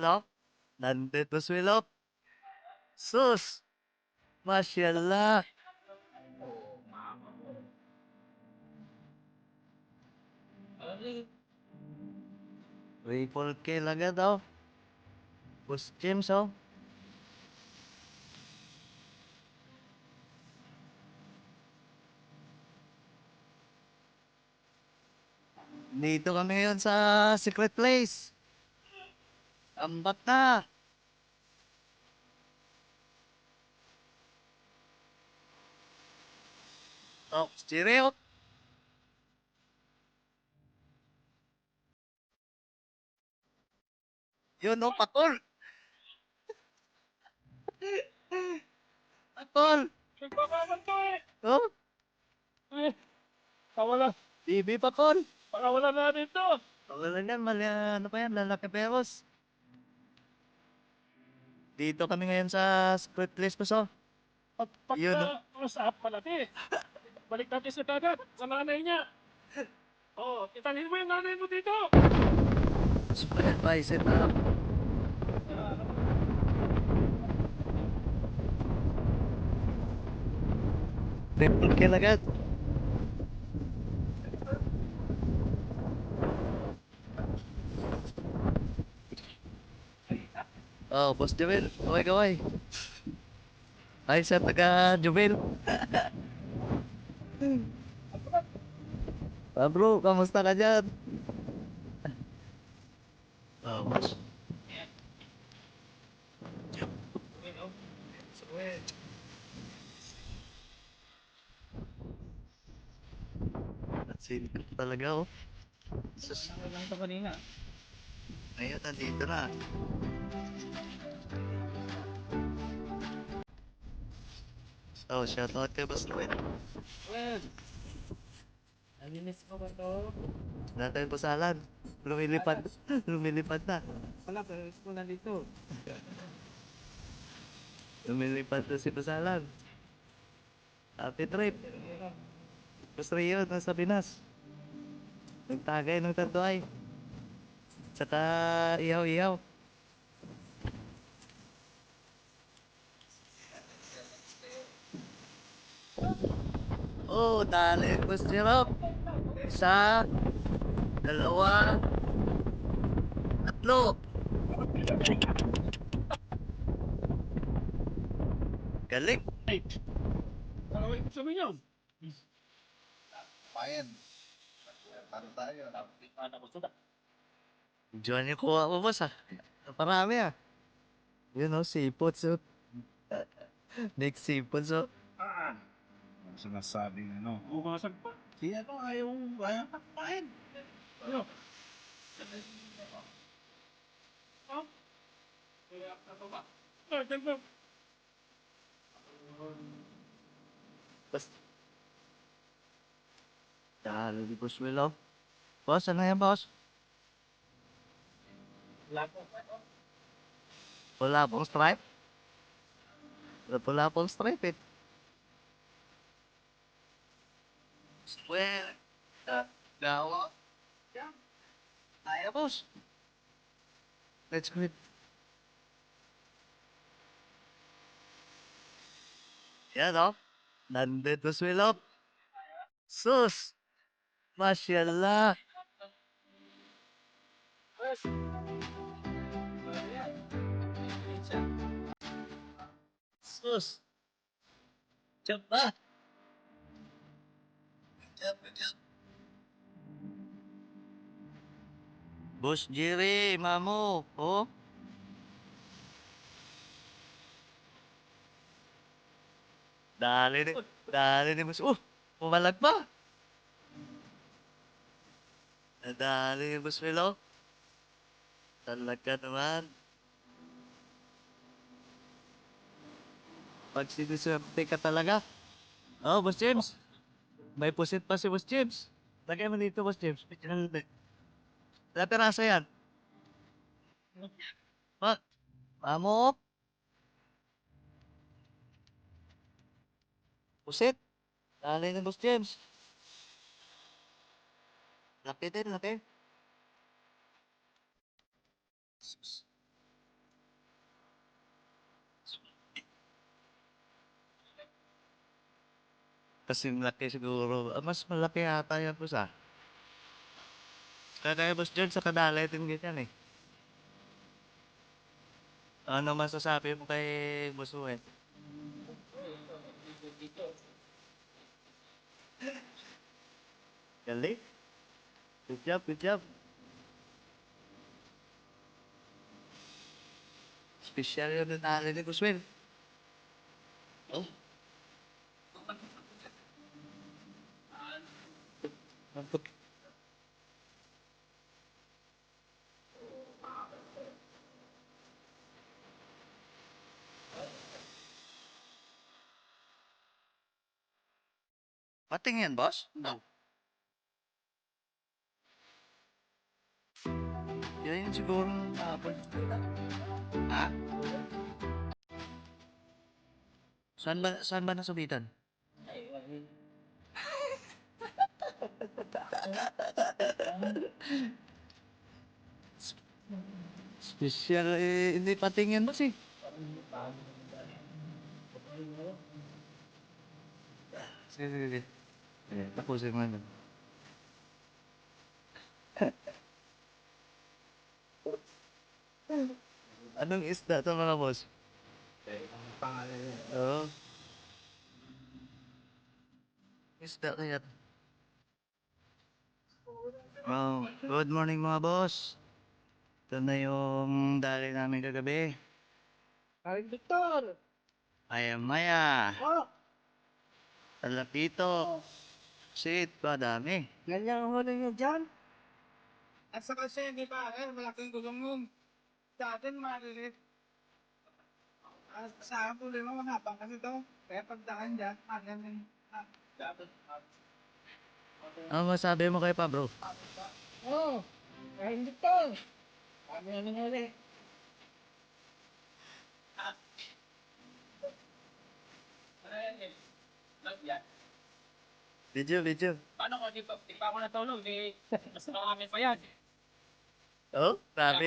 oh. Nandito si Willow. Sus! Masyallah! Triple kill agad, oh. Boss James, oh. Dito kami ngayon sa secret place. Ambat na! Oh, stereo. Yun, oh, patol! Patol! Nagpapakal to eh! Oh, Eh, kawalan, TV patol! pakawalan natin to! Wala yan, mali, ano pa yan, lalaki peros. Dito kami ngayon sa secret place, boss, oh. Yun, oh. Pagka sa palati, balik natin sa dagat, sa nanay niya. Oo, italhin mo yung nanay mo dito! Split bicep up. Triple kill agad. Oh, Boss Joel. Kaway-kaway. Ay, sa taga Joel. Ah, bro, kamusta ka dyan? Oh, boss. Sin ko talaga, oh. Sus. Ano lang to kanina? Ngayon, nandito na. Oh, shoutout kay Boss Joel. Well, nalinis ko ba to? Natin po sa Alan. Lumilipad. Lumilipad na. Wala, pero ko na dito. Lumilipad na si Basalan. Happy trip. Gusto yun, nasa Pinas. Nagtagay ng tanduay. Tsaka ihaw-ihaw. Oh, dali. Gusto nyo? Isa, dalawa, tatlo. Galing. Ay, ano yung sabi niyo? Ano ko suda? Diyan yung kuha mo, boss, ah. Parami, ah. Yun, oh, sipot, so. Next sipot, so. Ah, Ang sinasabing ano, bumasag pa. si ano ayaw kakain. Ano? Ah? Kaya, ano ba? Ah, dyan ba? Boss. Dali, boss, Willow. Boss, ano yan, boss? Wala po. Wala pong stripe? Wala pong stripe, eh. Well, dawa. Yan. Kaya, boss. Let's quit. Yan, oh. Nandito si Willow. Sus! Masyallah. Sus! Coba. Bos Jiri, mamu. Oh, dali nih. Dali nih, bos. Pumalag pa. Dali nih, bos Milo. Talaga naman. Pag siniswerte ka talaga. Oh, Boss James. May pusit pa si Boss James. Lagay mo dito, Boss James. Picture natin. Ilang piraso yan? Pa, Pamok. Pusit. Dali nih, Boss James. Laki din, laki. Kasing laki siguro. Ah, mas malaki yata yan, boss, ah. Kaya boss George, sa kadalay din ganyan, eh. Ano masasabi mo kay Boss Uwet? Galing. Good job, good job. Special yun na tali ni Boss Will. Oh. Nandun. Pating yan, boss? No. Yan yun siguro hapon. Ha? Saan ba nasubitan? Special, eh, hindi pating yan, boss, eh. Sige, sige, sige. Tapusin mo na. Anong isda to mga boss? Pangalan niya. Oo. Isda kaya. Oh, good morning mga boss. Ito na yung dali namin kagabi. Karing Victor! Ayam maya. Oh! Talapito. Sit pa dami. Ganyan ang huli niyo dyan? At saka siya, di ba? Malaking gulong nun. Sa atin, malilit. Sa akin, problema, mahaba kasi to. Kaya pagdaan dyan, ayan din. Ano masabi mo kay pa bro? Oh! Karing Victor! Kami na nangyari. Video, video. Paano ko, di pa ako natulog, di mas marami pa yan. Oh, sabi.